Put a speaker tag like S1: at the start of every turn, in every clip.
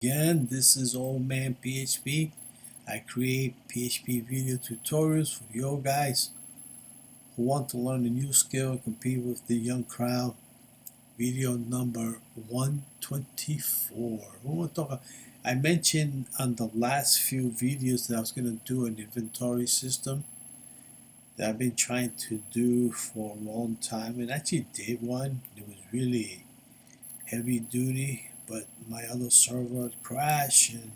S1: Again, this is Old Man PHP. I create PHP video tutorials for you guys who want to learn a new skill and compete with the young crowd. Video number 124. I mentioned on the last few videos that I was going to do an inventory system that I've been trying to do for a long time, and actually did one. It was really heavy duty, but my other server crashed and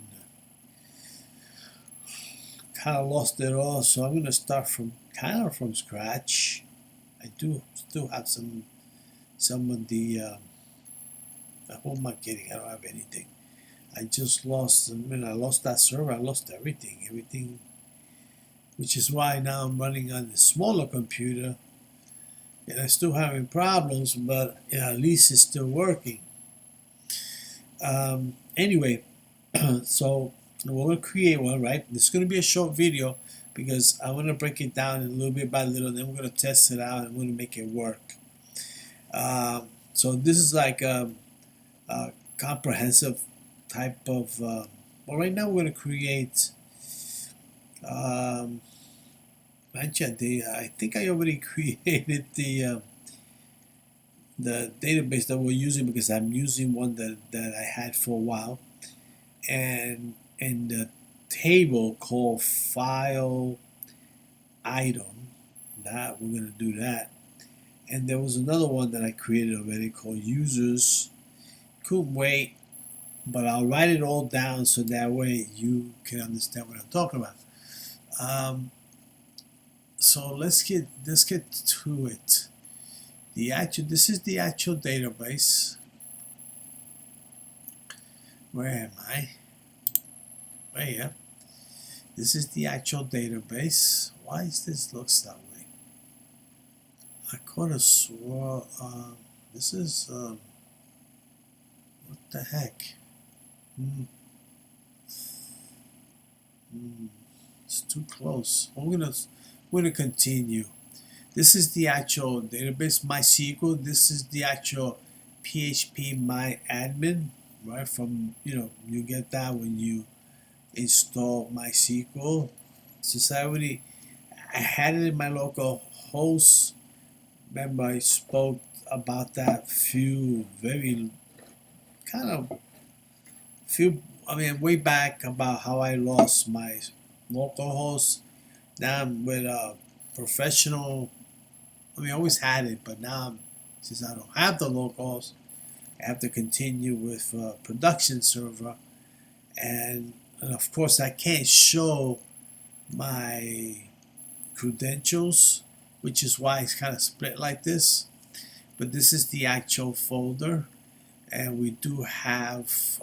S1: kind of lost it all. So I'm going to start from scratch. I do still have some of the. What am I getting? I don't have anything. I just lost. I lost that server. I lost everything, which is why now I'm running on the smaller computer, and I'm still having problems, but at least it's still working. Anyway, so we're going to create one, right? This is going to be a short video because I want to break it down a little bit by little, and then we're going to test it out and we're going to make it work. So this is like a comprehensive type of, well, right now we're going to create, actually, I think I already created the database that we're using because I'm using one that I had for a while, and the table called file item, that we're going to do that. And there was another one that I created already called users. Couldn't wait, but I'll write it all down so that way you can understand what I'm talking about. So let's get to it. This is the actual database. Where am I? Right here. This is the actual database. Why is this looks that way? I could have swore this is what the heck? It's too close. We're gonna continue. This is the actual database MySQL. This is the actual phpMyAdmin, right? From you get that when you install MySQL. Since I had it in my local host. Remember I spoke about that way back about how I lost my local host. Now I'm with a professional. I always had it, but now since I don't have the local host, I have to continue with production server, and of course I can't show my credentials, which is why it's kind of split like this. But this is the actual folder, and we do have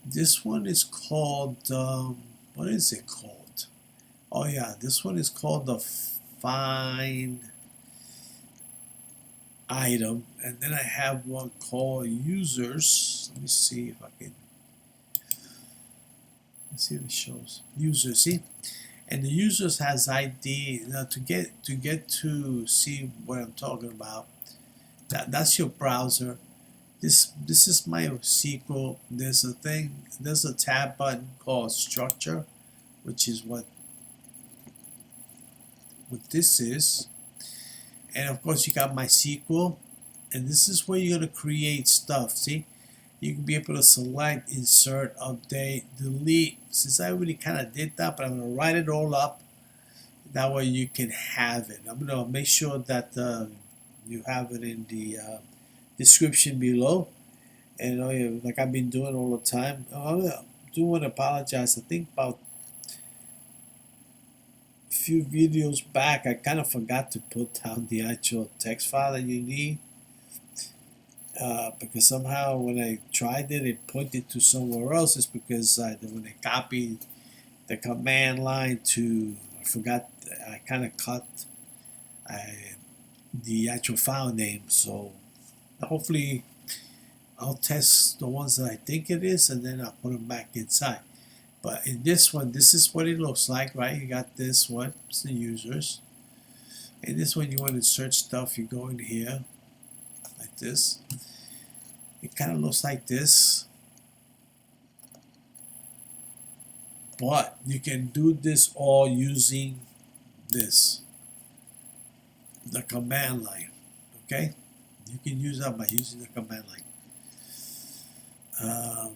S1: this one is called what is it called? Oh yeah, this one is called the find item, and then I have one called users. Let me see if I can. Let's see if it shows users. See, and the users has ID. Now to get to see what I'm talking about, that's your browser. This is MySQL. There's a tab button called structure, which is what this is. And of course you got MySQL, and this is where you're gonna create stuff. See, you can be able to select, insert, update, delete. Since I already kind of did that, but I'm gonna write it all up. That way you can have it. I'm gonna make sure that you have it in the description below. And like I've been doing all the time. I do want to apologize. I think about a few videos back, I kind of forgot to put down the actual text file that you need. Because somehow when I tried it pointed to somewhere else. It's because when I copied the command line to, I forgot, I kind of cut the actual file name. So hopefully I'll test the ones that I think it is, and then I'll put them back inside. But in this one, this is what it looks like, right? You got this one, it's the users. And this one, you want to search stuff, you go in here like this. It kind of looks like this. but you can do this all using this, the command line. Okay, you can use that by using the command line. I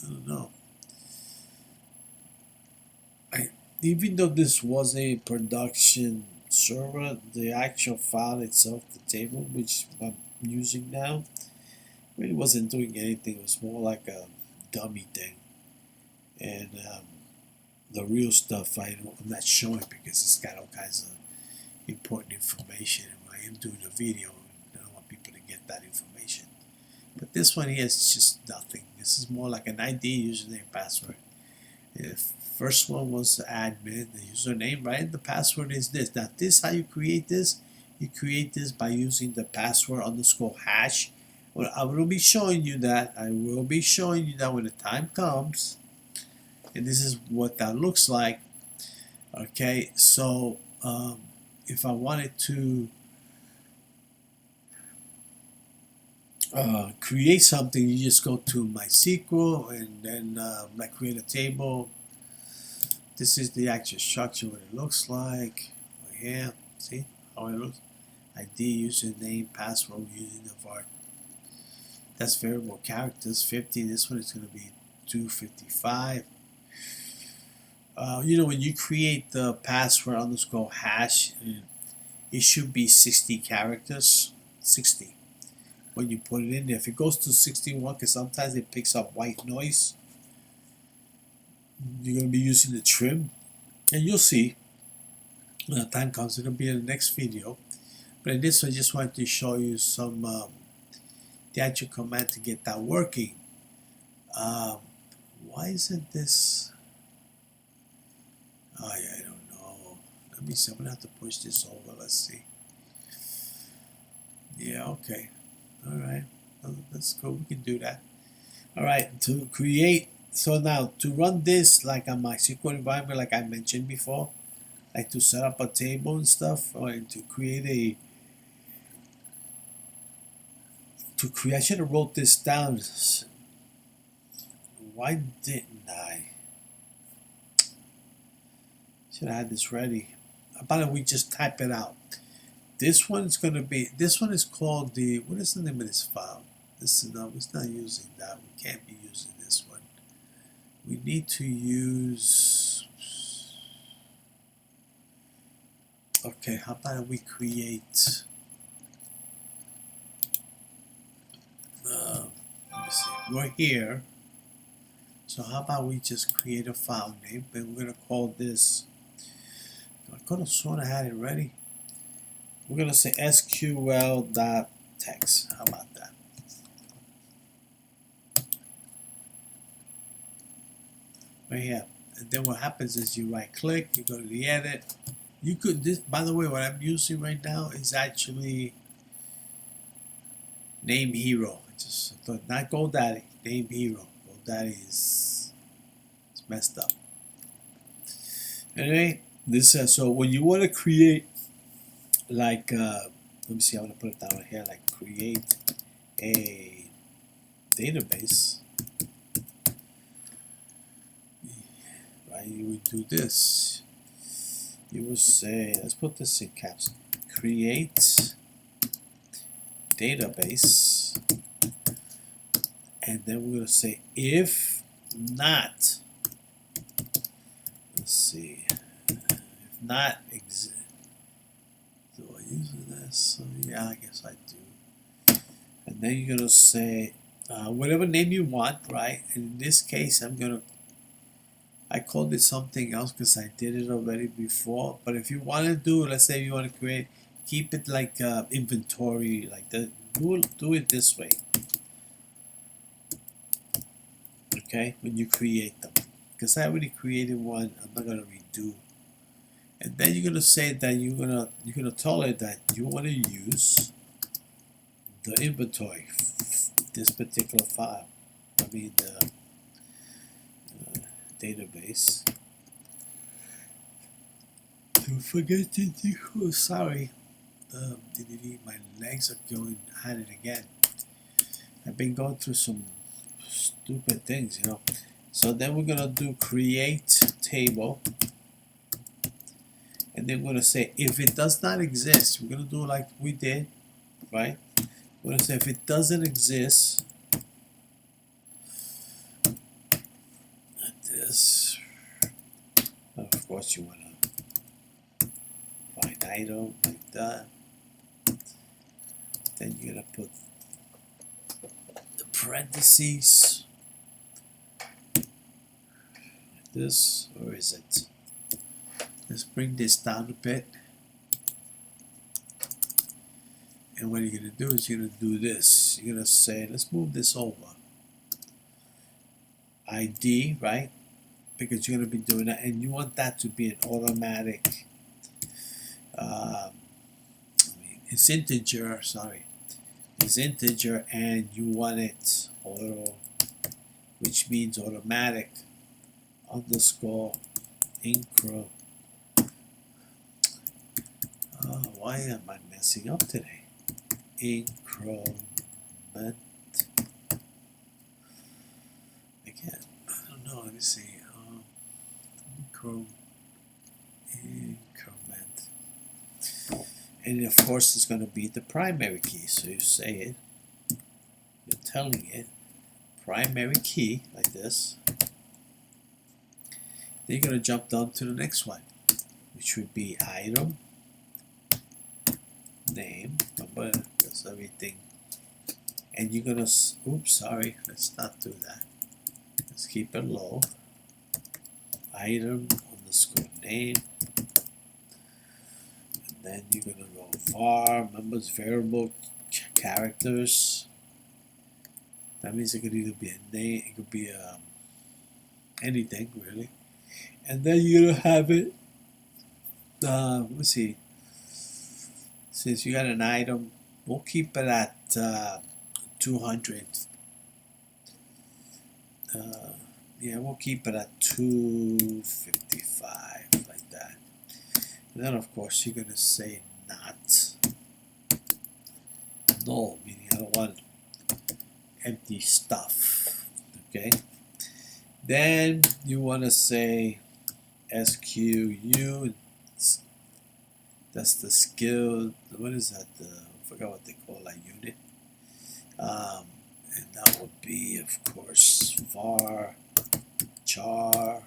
S1: don't know. Even though this was a production server, the actual file itself, the table which I'm using now, really wasn't doing anything. It was more like a dummy thing, and the real stuff I'm not showing because it's got all kinds of important information. And when I am doing a video, I don't want people to get that information. But this one here is just nothing. This is more like an ID, username, password. The first one was the admin, the username, right? The password is this. Now this, how you create this? You create this by using the password underscore hash. Well, I will be showing you that. I will be showing you that when the time comes. And this is what that looks like. Okay, so if I wanted to create something, you just go to MySQL and then I create a table. This is the actual structure, what it looks like. Right here, see how it looks? ID, username, password, using the var. That's variable characters, 50. This one is going to be 255. You know, when you create the password underscore hash, it should be 60 characters. 60. When you put it in there, if it goes to 61, because sometimes it picks up white noise, you're going to be using the trim, and you'll see when the time comes. It'll be in the next video. But in this one, I just wanted to show you some the actual command to get that working. Why isn't this? Oh yeah, I don't know. Let me see. I'm gonna have to push this over. Let's see. Yeah, okay. All right. That's cool. We can do that. All right. To create. So now to run this like a MySQL environment, like I mentioned before, like to set up a table and stuff, or to create a. I should have wrote this down. Why didn't I? Should have had this ready. How about we just type it out? This one's going to be, this one is called the, what is the name of this file? This is, no, it's not using that. We can't be using this one. We need to use, okay, how about we create, let me see, we're here. So how about we just create a file name, and we're going to call this, I could have sort of had it ready. We're going to say SQL.text. How about that? Right here. And then what happens is you right click, you go to the edit. You could, this, by the way, what I'm using right now is actually Name Hero. Just not GoDaddy, Name Hero. GoDaddy is messed up. Anyway, this so when you want to create like let me see, I'm gonna put it down right here, like create a database, right? You would do this. You would say, let's put this in caps, create database, and then we're gonna say if not, let's see, if not exist. Do I use this? So yeah, I guess I do. And then you're gonna say whatever name you want, right? And in this case, I called it something else because I did it already before. But if you want to do, let's say you want to create, keep it like inventory, like that. Do it this way. Okay, when you create them, because I already created one, I'm not gonna redo. And then you're gonna say that you're gonna tell it that you want to use the inventory, this particular file. I mean the database. Don't forget to do. Oh, sorry, my legs are going at it again. I've been going through some stupid things, you know. So then we're gonna do create table, and then we're gonna say if it does not exist, we're gonna do like we did, right? We're gonna say if it doesn't exist, like this. Of course, you wanna find item like that. Then you're gonna put the parentheses. This, or is it? Let's bring this down a bit. And what you're gonna do is you're gonna do this. You're gonna say, let's move this over. ID, right? Because you're gonna be doing that, and you want that to be an automatic. It's integer. Sorry, it's integer, and you want it auto, which means automatic underscore increment. Why am I messing up today? Increment. Again, I don't know. Let me see. Increment. And of course, it's going to be the primary key. So you say it. You're telling it primary key like this. Then you're going to jump down to the next one, which would be item name. Remember, that's everything. And you're gonna, oops, sorry, let's not do that. Let's keep it low. Item underscore name. And then you're gonna go var, members, variable, characters. That means it could either be a name, it could be anything really. And then you're gonna have it, let's see. Since you got an item, we'll keep it at 200. Yeah, we'll keep it at 255, like that. And then, of course, you're going to say not null, meaning I don't want empty stuff. Okay? Then you want to say SQU. That's the skill. What is that? I forgot what they call that unit. And that would be, of course, var char.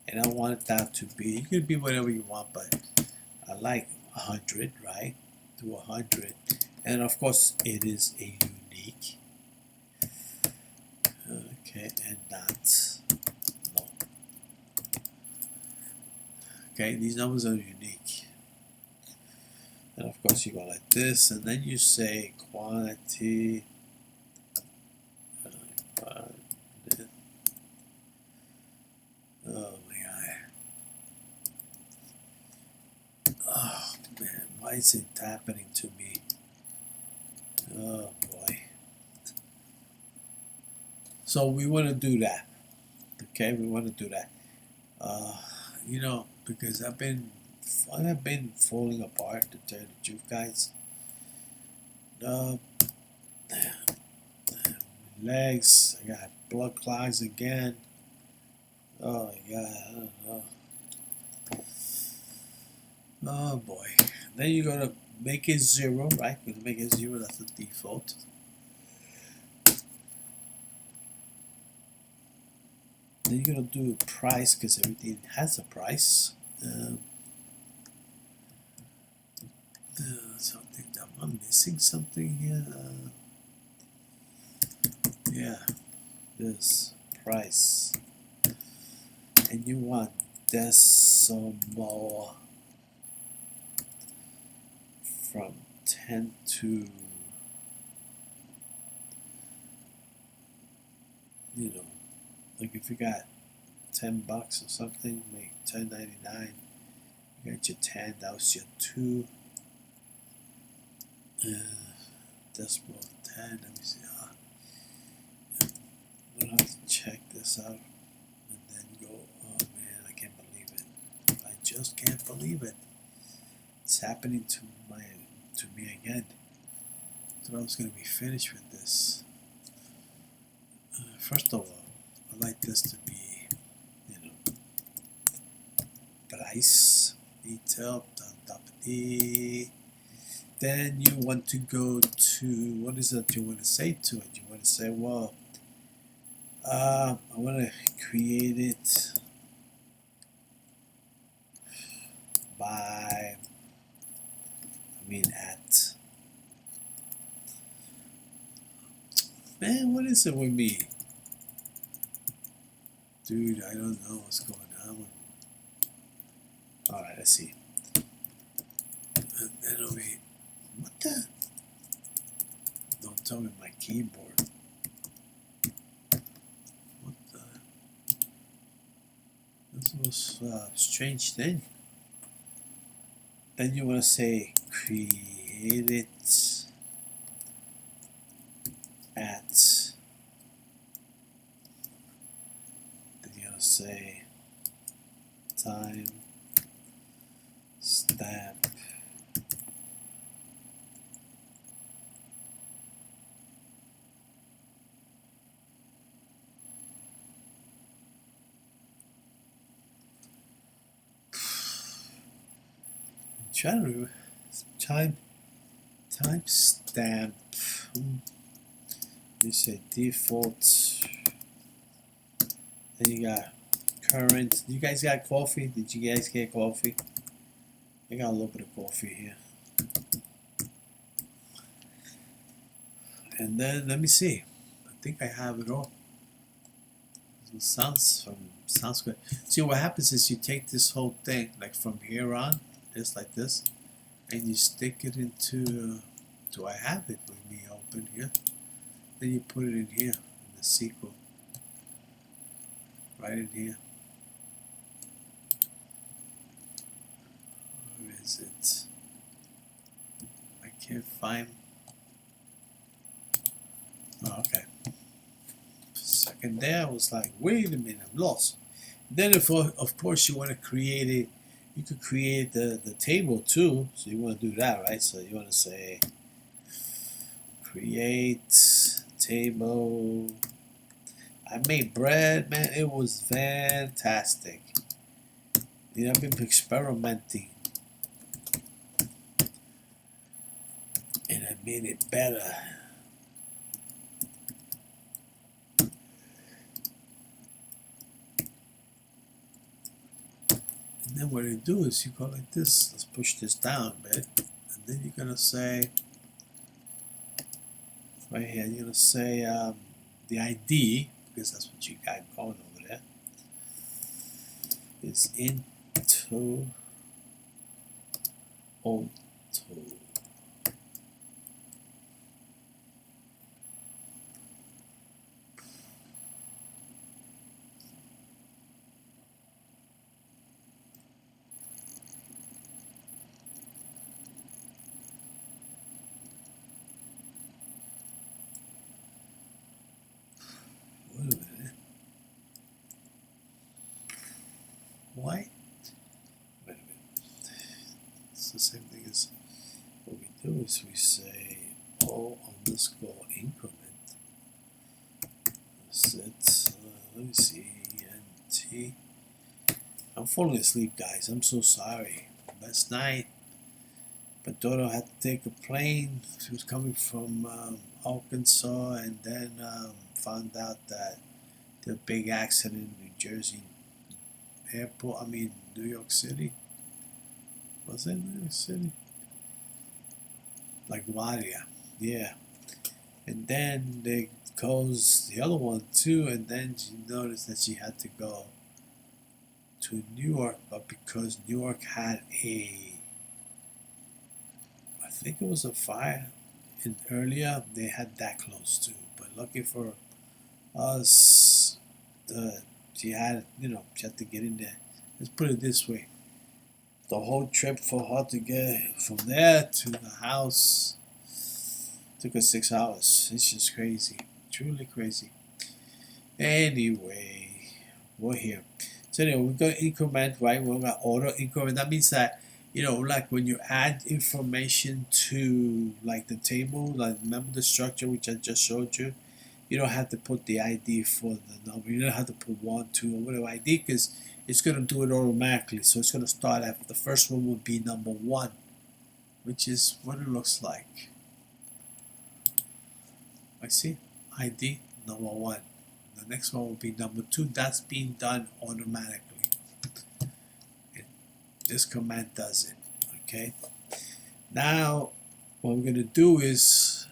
S1: And I want that to be, it could be whatever you want, but I like 100, right? To 100. And of course, it is a unique. Okay, and not no. Okay, these numbers are unique. And of course you go like this, and then you say quantity. Oh my god. Oh man, why is it happening to me? Oh boy. So we want to do that. Okay, we want to do that. You know, because I've been falling apart, to tell the truth, guys. Legs, I got blood clots again. Oh my god, I don't know. Oh boy. Then you're gonna make it 0, right? We're gonna make it 0, that's the default. Then you're gonna do a price, because everything has a price. Something that I'm missing something here. Yeah, this price, and you want decimal from 10 to, you know, like if you got $10 or something, make $10.99. You got your 10, that was your 2. Decimal 10. Let me see. I'm gonna have to check this out and then go. Oh man, I can't believe it. I just can't believe it. It's happening to me again. I thought I was gonna be finished with this. First of all, like this to be, you know, price detail on top of the. Then you want to go to, what is it you want to say to it? You want to say, well, I want to create it by, at. Man, what is it with me? Dude, I don't know what's going on. Alright, let's see. And then over here. What the? Don't tell me my keyboard. What the? This was a strange thing. Then you want to say create it at. Then you want to say time stamp. Trying to time stamp. You say default. Then you got current. You guys got coffee? Did you guys get coffee? I got a little bit of coffee here. And then let me see. I think I have it all. It sounds good. See, what happens is you take this whole thing, like from here on, just like this, and you stick it into. Do I have it with me open here? Then you put it in here in the SQL. Right in here. Where is it? I can't find. Oh, okay. Second there, I was like, wait a minute, I'm lost. Then, if of course you want to create it, you could create the table too. So you want to do that, right? So you want to say create table. I made bread, man. It was fantastic. You know, I've been experimenting, and I made it better. And then what you do is you go like this. Let's push this down a bit, and then you're gonna say right here. You're gonna say the ID, because that's what you got going over there, is into auto. Wait a minute. Why? Wait a minute. It's the same thing as what we do is we say o_increment. Set. Let me see. NT. I'm falling asleep, guys. I'm so sorry. Last night, my daughter had to take a plane. She was coming from Arkansas, and then found out that the big accident in New Jersey airport. New York City. Was it New York City? Like Wadia, yeah. And then there goes the other one too, and then she noticed that she had to go to New York, but because New York had I think it was a fire, and earlier they had that close too. But lucky for us, she had to get in there. Let's put it this way: the whole trip for her to get from there to the house took her 6 hours. It's just crazy, truly crazy. Anyway, we're here. So anyway, we're going to increment, right? We're going to auto increment. That means that, like when you add information to like the table, like remember the structure which I just showed you, you don't have to put the ID for the number. You don't have to put 1, 2, or whatever ID, because it's going to do it automatically. So it's going to start at the first one would be number 1, which is what it looks like. I see ID number 1. The next one will be number 2. That's being done automatically. And this command does it. Okay. Now, what we're going to do is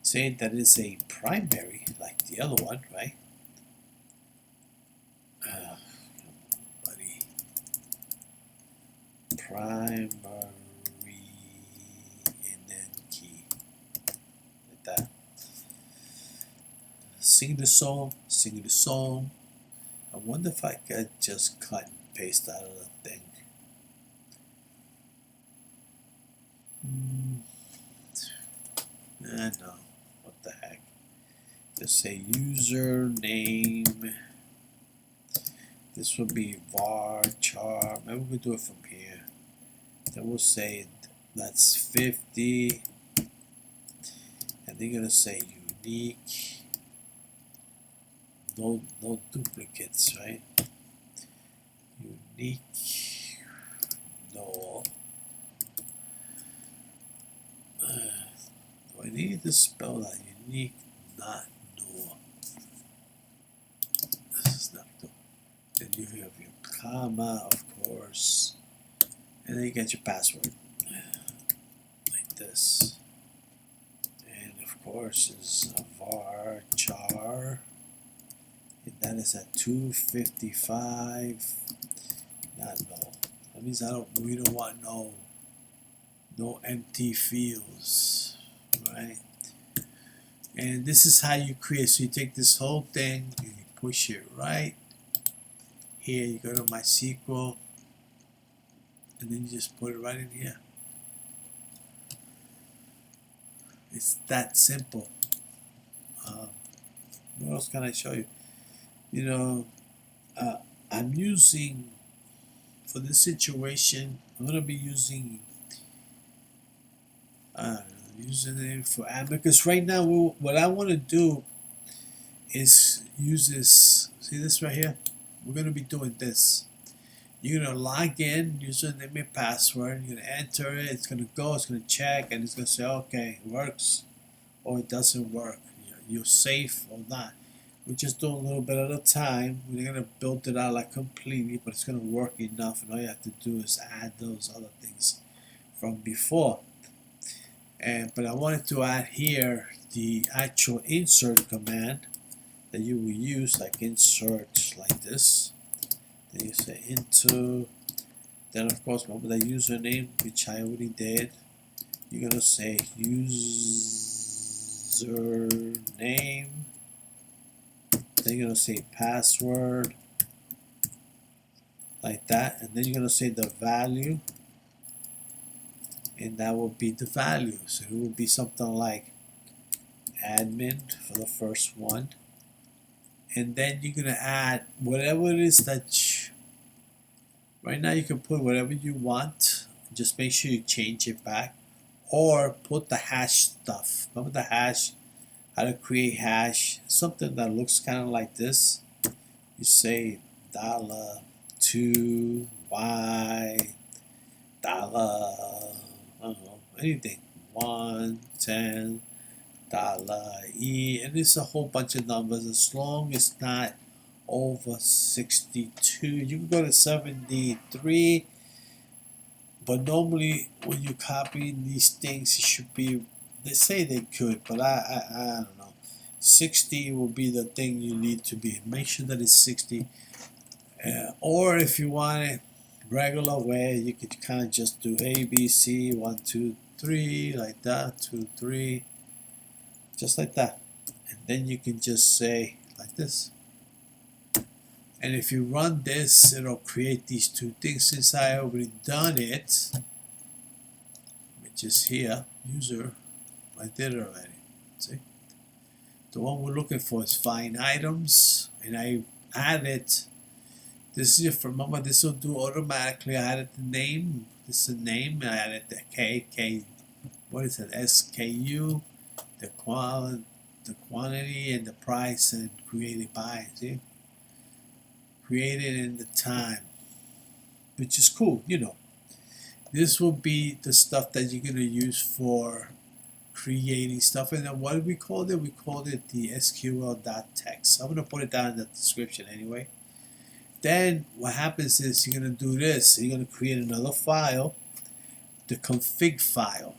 S1: say that it's a primary, like the other one, right? Buddy. Primary, and then key. Like that. Sing the song, sing the song. I wonder if I could just cut and paste out of the thing. No, what the heck. Just say username. This will be varchar. Maybe we can do it from here. Then we'll say that's 50. And they're gonna say unique. No duplicates, right? Unique. No. Do I need to spell that? Unique, not no. This is not good. Then you have your comma, of course. And then you get your password. Like this. And of course is varchar. And that is at 255. Not no. That means we don't want no empty fields, right? And this is how you create. So you take this whole thing and you push it right here. You go to MySQL, and then you just put it right in here. It's that simple. What else can I show you? You know, I'm using, for this situation, I'm going to be using username for admin, because right now what I want to do is use this. See this right here? We're going to be doing this. You're going to log in, username and password. You're going to enter it. It's going to go. It's going to check, and it's going to say, okay, it works or it doesn't work. You're safe or not. We just do a little bit at a time. We're going to build it out like completely, but it's going to work enough. And all you have to do is add those other things from before. But I wanted to add here the actual insert command that you will use, like insert like this. Then you say into. Then of course, remember the username, which I already did. You're going to say username. Then you're going to say password, like that, and then you're going to say the value, and that will be the value. So it will be something like admin for the first one, and then you're going to add whatever it is that right now you can put whatever you want. Just make sure you change it back, or put the hash stuff. Remember the hash? How to create hash, something that looks kind of like this. You say $2 Y dollar, I don't know, anything, 1 $10 E, and it's a whole bunch of numbers. As long as it's not over 62, you can go to 73. But normally when you copy these things, it should be, they say they could, but I don't know. 60 will be the thing you need to be. Make sure that it's 60. Or if you want it regular way, you could kind of just do A, B, C, 1, 2, 3, like that, 2, 3, just like that. And then you can just say like this. And if you run this, it'll create these two things. Since I already done it, which is here, user, I did it already. See? The one we're looking for is find items, and I added, this is, remember this will do automatically. I added the name, this is the name, I added the K, what is it, SKU, the quality, the quantity and the price and created by. See, created in the time, which is cool. You know, this will be the stuff that you're gonna use for creating stuff. And then what did we call it? We called it the SQL.text. I'm gonna put it down in the description anyway. Then what happens is you're gonna do this. You're gonna create another file, the config file.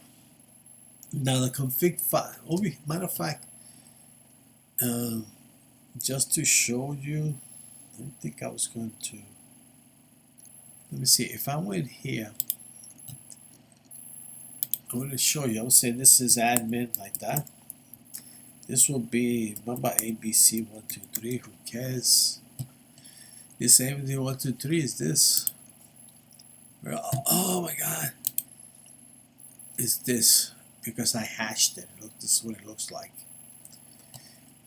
S1: Now the config file. Oh, matter of fact, just to show you, I think I was going to. Let me see. If I went here, I'm going to show you. I would say this is admin like that. This will be, remember ABC 1 2 3. Who cares? This ABC 1 2 3 is this. Oh my God! It's this because I hashed it. Look, this is what it looks like.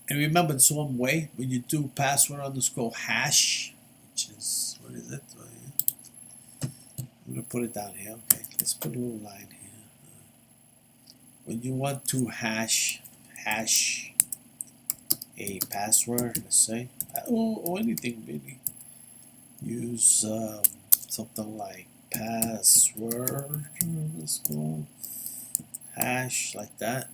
S1: And remember, the same way when you do password underscore hash, which is, what is it? I'm gonna put it down here. Okay, let's put a little line here. When you want to hash a password, let's say, or anything really, use something like password underscore hash like that.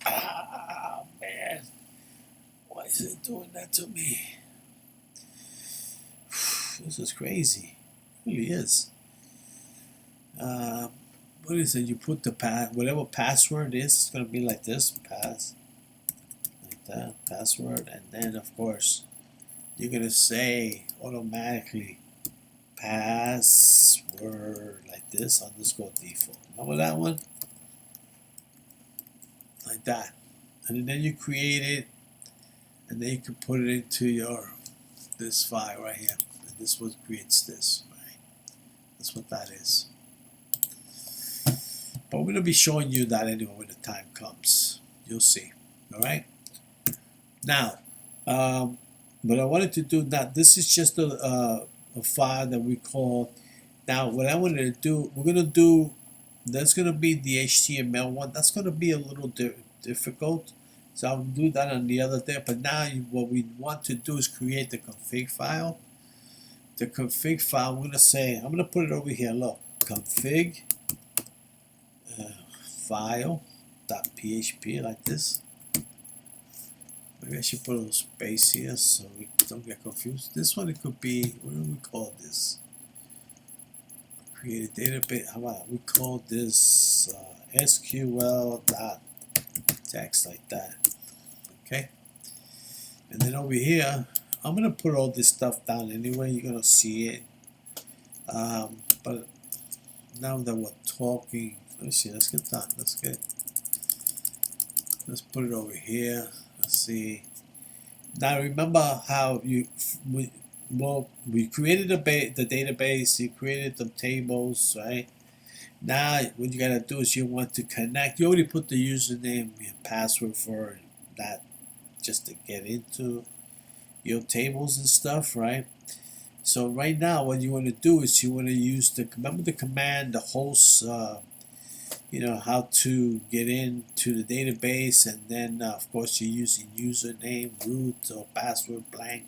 S1: Ah, man, why is it doing that to me? This is crazy. It really is. What is it? You put the whatever password is, it's gonna be like this, like that, password, and then of course you're gonna say automatically password like this underscore default. Remember that one? Like that. And then you create it, and then you can put it into this file right here. And this what creates this, right? That's what that is. But we're going to be showing you that anyway when the time comes. You'll see. All right. Now, what I wanted to do now, this is just a file that we call. Now, what I wanted to do, we're going to do. That's going to be the HTML one. That's going to be a little difficult. So I'll do that on the other day. But now what we want to do is create the config file. The config file, I'm going to say, I'm going to put it over here. Look, config file.php like this. Maybe I should put a little space here so we don't get confused. This one, it could be, what do we call this? Create a database. How about we call this SQL.text like that. Okay. And then over here, I'm going to put all this stuff down anyway. You're going to see it. But now that we're talking, let's see, let's get that. Let's put it over here. Let's see. Now remember how we created the database, you created the tables, right? Now what you gotta do is you want to connect. You already put the username and password for that just to get into your tables and stuff, right? So right now what you want to do is you want to use remember the command, the host, you know, how to get into the database, and then of course you're using username, root, or password blank,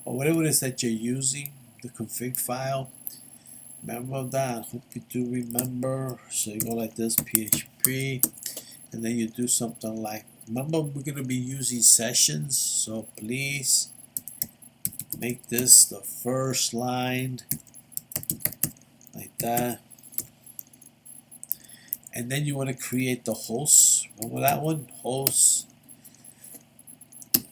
S1: or whatever it is that you're using, the config file. Remember that. Hope you do remember. So you go like this, PHP, and then you do something like, remember we're going to be using sessions, so please make this the first line like that. And then you want to create the host. Remember that one? Host.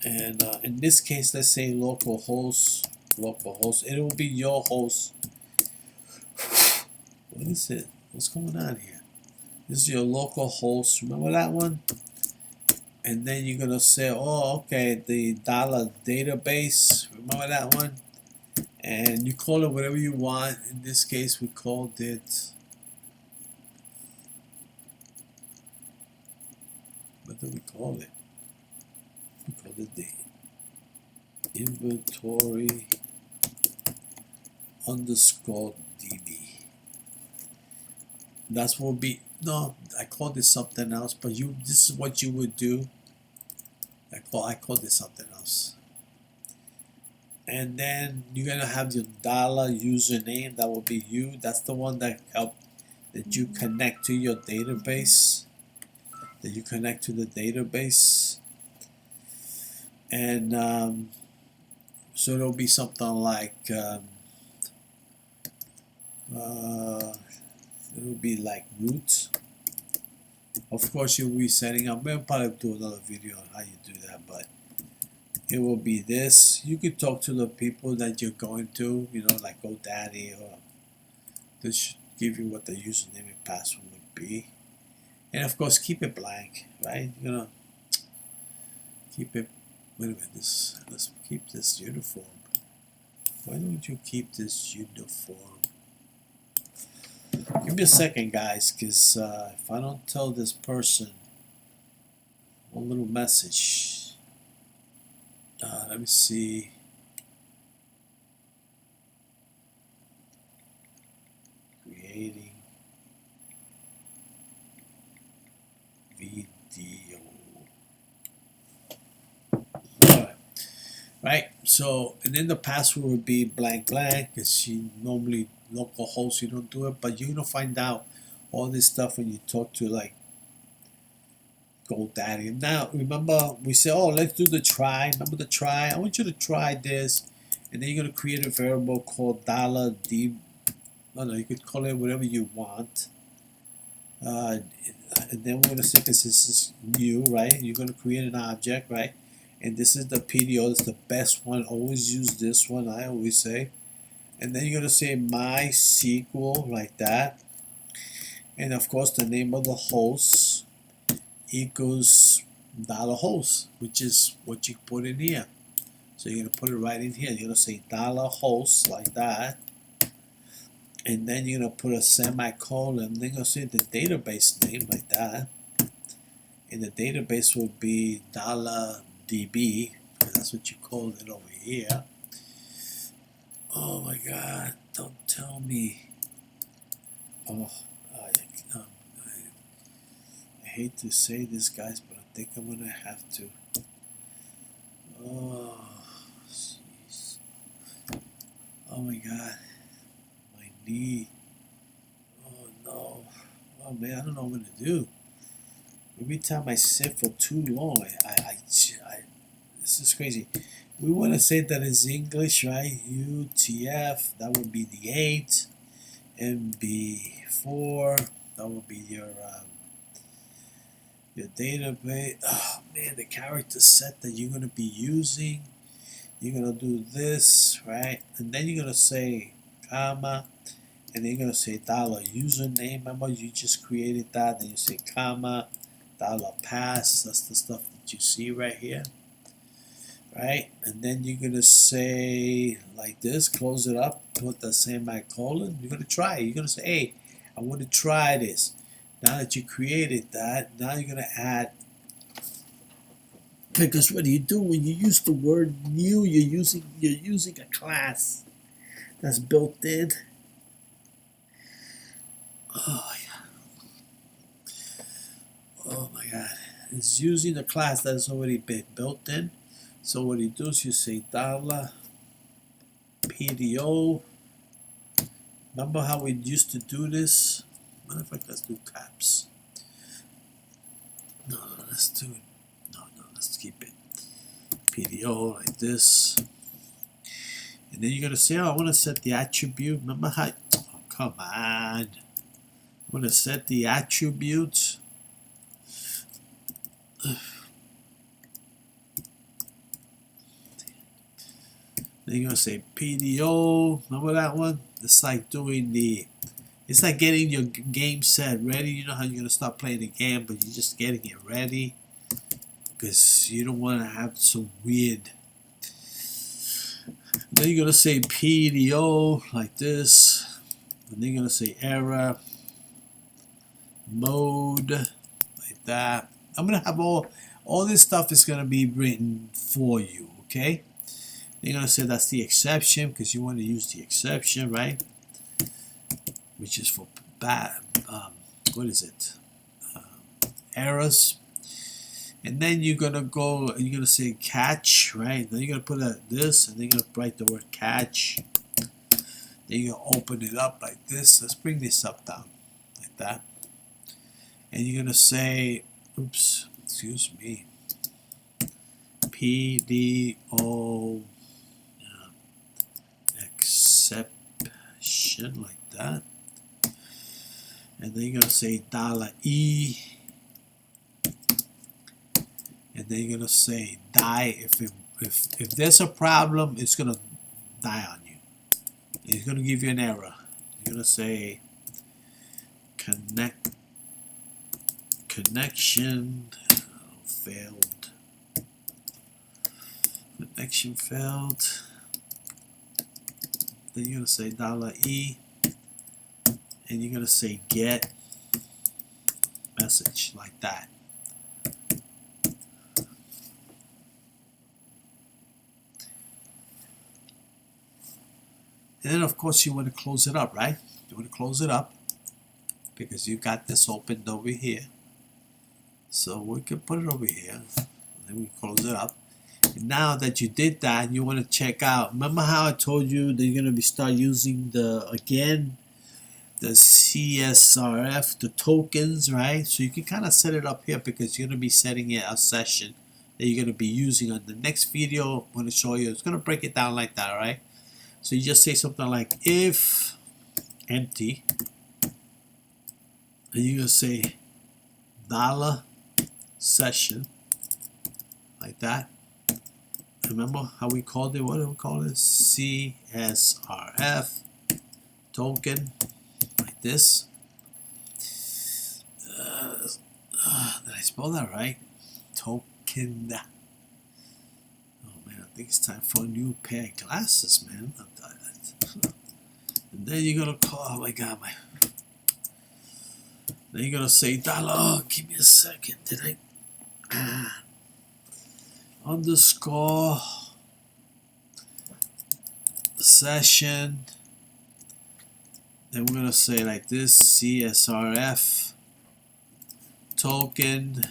S1: And in this case, let's say localhost. It will be your host. What is it? What's going on here? This is your local host. Remember that one? And then you're going to say, oh, okay, the $database. Remember that one? And you call it whatever you want. In this case, we called it, what do we call it? We called it the inventory underscore DB. That's what will be no, I called it something else, but this is what you would do. I called it something else. And then you're gonna have your dollar username, that will be you. That's the one that you connect to your database. That you connect to the database. And so it'll be something like it'll be like root. Of course, you'll be setting up. We'll probably do another video on how you do that, but it will be this. You could talk to the people that you're going to, like GoDaddy, or this should give you what the username and password would be. And of course, keep it blank, right? Keep it. Wait a minute. Let's keep this uniform. Why don't you keep this uniform? Give me a second, guys, because if I don't tell this person one little message, let me see. Creating video. Right, so, and then the password would be blank blank, because you normally localhost, you don't do it, but you're gonna find out all this stuff when you talk to like GoDaddy. Now remember, we say, oh, let's do the try. Remember the try? I want you to try this, and then you're gonna create a variable called $d. No, you could call it whatever you want. And then we're gonna say, because this is new, right? You're gonna create an object, right? And this is the PDO. It's the best one. Always use this one, I always say. And then you're going to say MySQL, like that. And of course, the name of the host equals $host, which is what you put in here. So you're going to put it right in here. You're going to say $host, like that. And then you're going to put a semicolon. Then you're going to say the database name, like that. And the database will be $DB, because that's what you called it over here. Oh my God, don't tell me. Oh, I hate to say this, guys, but I think I'm going to have to. Oh, jeez. Oh my God, my knee. Oh no. Oh man, I don't know what I'm going to do. Every time I sit for too long, this is crazy. We want to say that it's English, right? UTF, that would be the 8. MB4, that would be your database. Oh man, the character set that you're going to be using. You're going to do this, right? And then you're going to say comma, and then you're going to say $username. Remember, you just created that. Then you say comma, $pass. That's the stuff that you see right here. Right, and then you're gonna say like this, close it up, put the semicolon. You're gonna try it. You're gonna say, hey, I want to try this. Now that you created that, now you're gonna add, because what do you do when you use the word new? You're using a class that's built in. Oh yeah. Oh my God, it's using a class that's already been built in. So what you do is you say $PDO. Remember how we used to do this? Matter of fact, let's do caps. No, let's do it. No, let's keep it PDO like this. And then you're gonna say, oh, I want to set the attribute. Remember how? Oh, come on. I want to set the attribute. Then you're going to say PDO. Remember that one? It's like it's like getting your game set ready. You know how you're going to start playing the game, but you're just getting it ready. Because you don't want to have some weird. Then you're going to say PDO like this. And then you're going to say error. Mode. Like that. I'm going to have all this stuff is going to be written for you. Okay? You're going to say that's the exception, because you want to use the exception, right? Which is for what is it? Errors. And then you're gonna go, you're gonna say catch, right? Then you're gonna put this, and then you're gonna write the word catch. Then you're gonna open it up like this. Let's bring this up down, like that. And you're gonna say, oops, excuse me, PDO exception, like that. And then you're gonna say $E. And then you're gonna say die. If there's a problem, it's gonna die on you. It's gonna give you an error. You're gonna say connection failed. Connection failed. Then you're gonna say $E, and you're gonna say get message, like that. And then of course you want to close it up, right? You want to close it up because you got this opened over here. So we can put it over here. And then we close it up. And now that you did that, you want to check out. Remember how I told you that you're going to start using the CSRF, the tokens, right? So you can kind of set it up here because you're going to be setting it a session that you're going to be using on the next video. I'm going to show you. It's going to break it down like that, right? So you just say something like if empty, and you're going to say $session, like that. Remember how we called it? What do we call it? CSRF token, like this. Did I spell that right? Token. Oh man, I think it's time for a new pair of glasses, man. And then you're gonna call. Oh my god, then you're gonna say $. Give me a second. Did I? Underscore session. Then we're gonna say like this: CSRF token.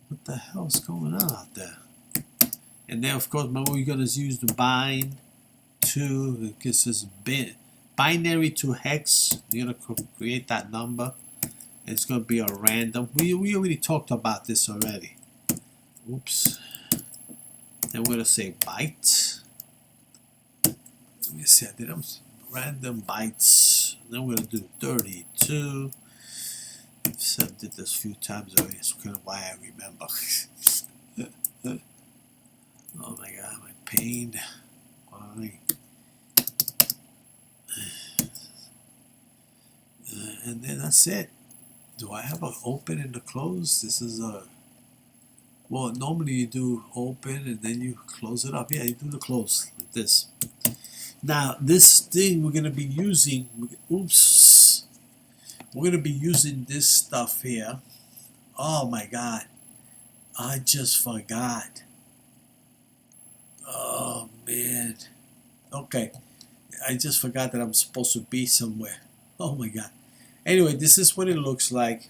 S1: What the hell is going on out there? And then of course, remember we're gonna use the bind to, because it's binary to hex. You're gonna create that number. It's gonna be a random. We already talked about this already. Oops. Then we're gonna say byte. Let me see. I did them random bytes. Then we're gonna do 32. I've did this a few times already. That's kind of why I remember. Oh my god, my pain. Why? And then that's it. Do I have an open and a close? This is a, well, normally you do open and then you close it up. Yeah, you do the close like this. Now this thing we're gonna be using, oops, we're gonna be using this stuff here. Oh my god, I just forgot. Oh man. Okay, I just forgot that I'm supposed to be somewhere. Oh my god. Anyway, this is what it looks like,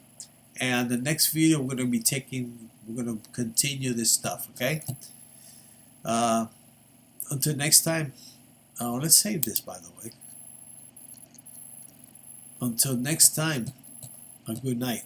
S1: and the next video we're going to continue this stuff, okay? Until next time, let's save this, by the way. Until next time, a good night.